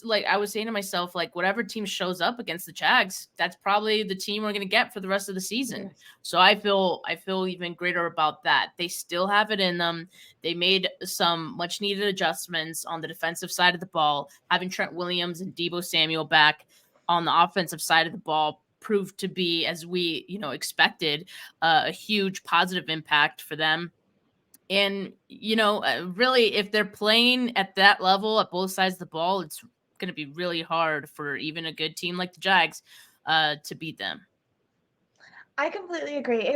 like I was saying to myself, like whatever team shows up against the Jags, that's probably the team we're gonna get for the rest of the season. Yes. So I feel even greater about that. They still have it in them. They made some much needed adjustments on the defensive side of the ball. Having Trent Williams and Deebo Samuel back on the offensive side of the ball proved to be, as we expected, a huge positive impact for them. And, really, if they're playing at that level at both sides of the ball, it's going to be really hard for even a good team like the Jags to beat them. I completely agree.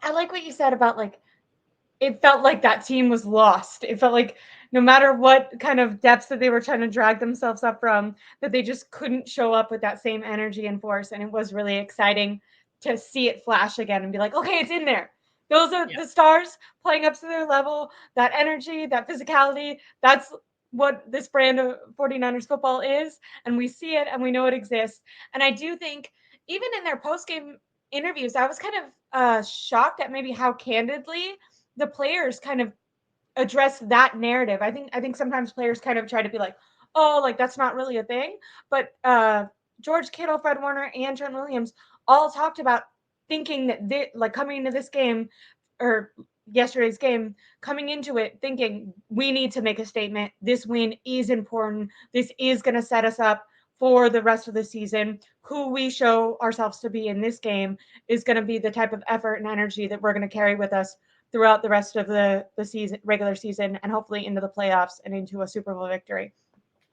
I like what you said about like it felt like that team was lost. It felt like no matter what kind of depths that they were trying to drag themselves up from, that they just couldn't show up with that same energy and force. And it was really exciting to see it flash again and be like, okay, it's in there. Those are Yeah. the stars playing up to their level, that energy, that physicality. That's what this brand of 49ers football is. And we see it and we know it exists. And I do think, even in their post game interviews, I was kind of shocked at maybe how candidly the players kind of address that narrative. I think sometimes players kind of try to be like, oh, like that's not really a thing. But George Kittle, Fred Warner, and Trent Williams all talked about thinking that like coming into this game or yesterday's game, coming into it thinking we need to make a statement. This win is important. This is going to set us up for the rest of the season. Who we show ourselves to be in this game is going to be the type of effort and energy that we're going to carry with us throughout the rest of the season, regular season, and hopefully into the playoffs and into a Super Bowl victory.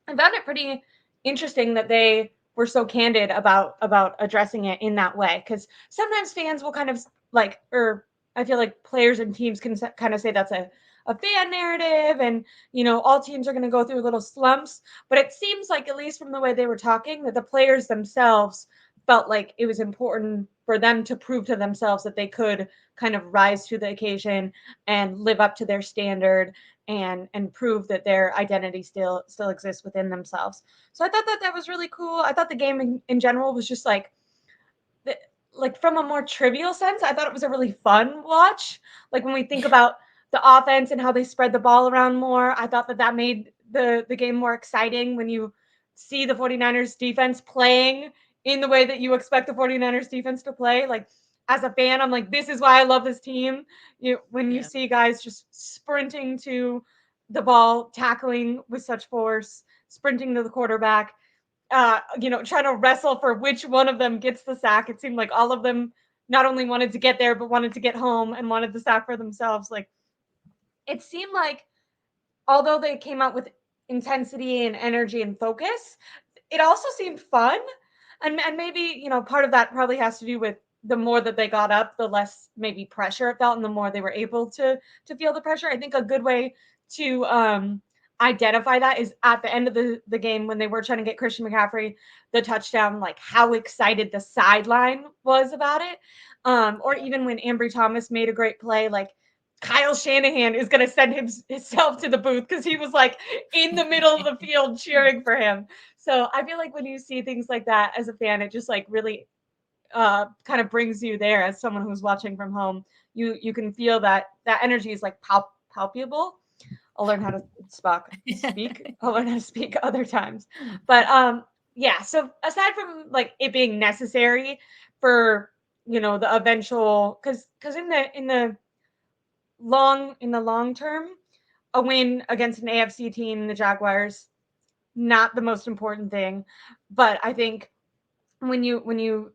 I found it pretty interesting that they were so candid about addressing it in that way, because sometimes fans will kind of like, or I feel like players and teams can kind of say that's a fan narrative, and all teams are going to go through little slumps. But it seems like, at least from the way they were talking, that the players themselves felt like it was important for them to prove to themselves that they could kind of rise to the occasion and live up to their standard and prove that their identity still exists within themselves. So I thought that was really cool. I thought the game in general was just like from a more trivial sense, I thought it was a really fun watch. Like when we think about the offense and how they spread the ball around more, I thought that made the game more exciting when you see the 49ers defense playing in the way that you expect the 49ers defense to play. Like, as a fan, I'm like, this is why I love this team. When you Yeah. see guys just sprinting to the ball, tackling with such force, sprinting to the quarterback, trying to wrestle for which one of them gets the sack. It seemed like all of them not only wanted to get there, but wanted to get home and wanted the sack for themselves. Like, it seemed like, although they came out with intensity and energy and focus, it also seemed fun. And maybe, part of that probably has to do with the more that they got up, the less maybe pressure it felt, and the more they were able to feel the pressure. I think a good way to identify that is at the end of the game when they were trying to get Christian McCaffrey the touchdown, like how excited the sideline was about it. Or Yeah. even when Ambry Thomas made a great play, like Kyle Shanahan is going to send himself to the booth because he was like in the middle of the field cheering for him. So I feel like when you see things like that as a fan, it just like really kind of brings you there as someone who's watching from home. You can feel that energy is like palpable. I'll learn how to speak. I'll learn how to speak other times. But yeah, so aside from like it being necessary for the eventual, because in the long term, a win against an AFC team, the Jaguars, not the most important thing. But I think when you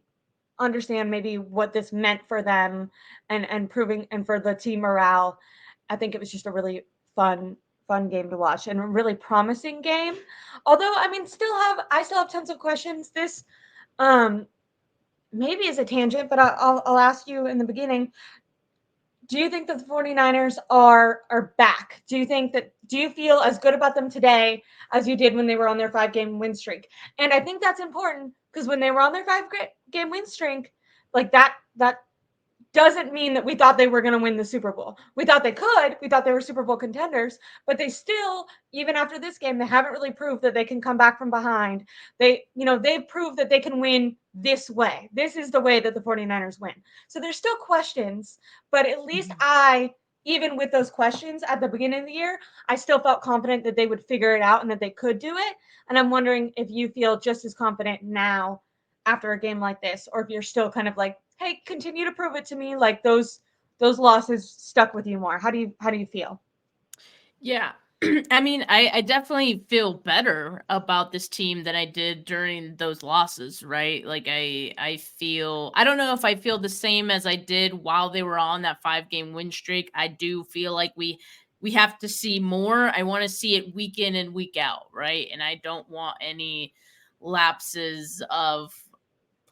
understand maybe what this meant for them and proving and for the team morale, I think it was just a really fun game to watch and a really promising game. Although, I mean, I still have tons of questions. This um maybe is a tangent, but I'll ask you in the beginning. Do you think that the 49ers are back? Do you feel as good about them today as you did when they were on their 5-game win streak? And I think that's important because when they were on their 5-game win streak, like that doesn't mean that we thought they were going to win the Super Bowl. We thought they could. We thought they were Super Bowl contenders, but they still, even after this game, they haven't really proved that they can come back from behind. They've proved that they can win this way. This is the way that the 49ers win. So there's still questions, but at least even with those questions at the beginning of the year, I still felt confident that they would figure it out and that they could do it. And I'm wondering if you feel just as confident now after a game like this, or if you're still kind of like, hey, continue to prove it to me. Like those losses stuck with you more. How do you feel? Yeah. I mean, I definitely feel better about this team than I did during those losses, right? Like I feel I don't know if I feel the same as I did while they were on that 5-game win streak. I do feel like we have to see more. I want to see it week in and week out, right? And I don't want any lapses of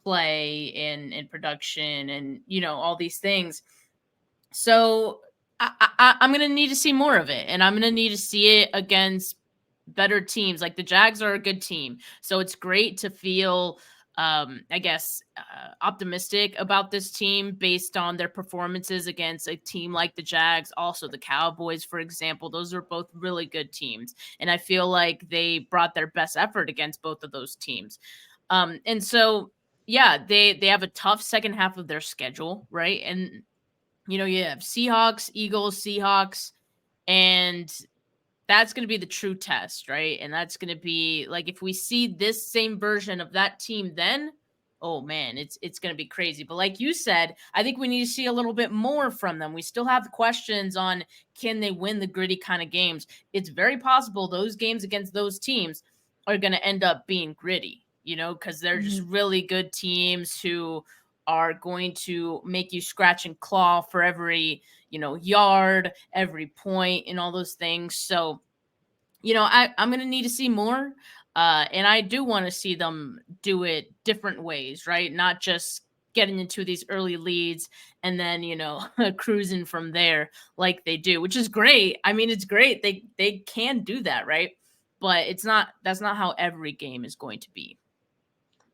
play and production and all these things. So I'm gonna need to see more of it, and I'm gonna need to see it against better teams. Like the Jags are a good team, so it's great to feel, I guess, optimistic about this team based on their performances against a team like the Jags. Also, the Cowboys, for example, those are both really good teams, and I feel like they brought their best effort against both of those teams. And so yeah, they have a tough second half of their schedule, right? And you have Seahawks, Eagles, Seahawks, and that's going to be the true test, right? And that's going to be like if we see this same version of that team then, oh man, it's going to be crazy. But like you said, I think we need to see a little bit more from them. We still have questions on can they win the gritty kind of games. It's very possible those games against those teams are going to end up being gritty, because they're just Mhm. really good teams who are going to make you scratch and claw for every, yard, every point, and all those things. So, I'm going to need to see more. And I do want to see them do it different ways, right? Not just getting into these early leads and then, cruising from there like they do, which is great. I mean, it's great. They can do that, right? But that's not how every game is going to be.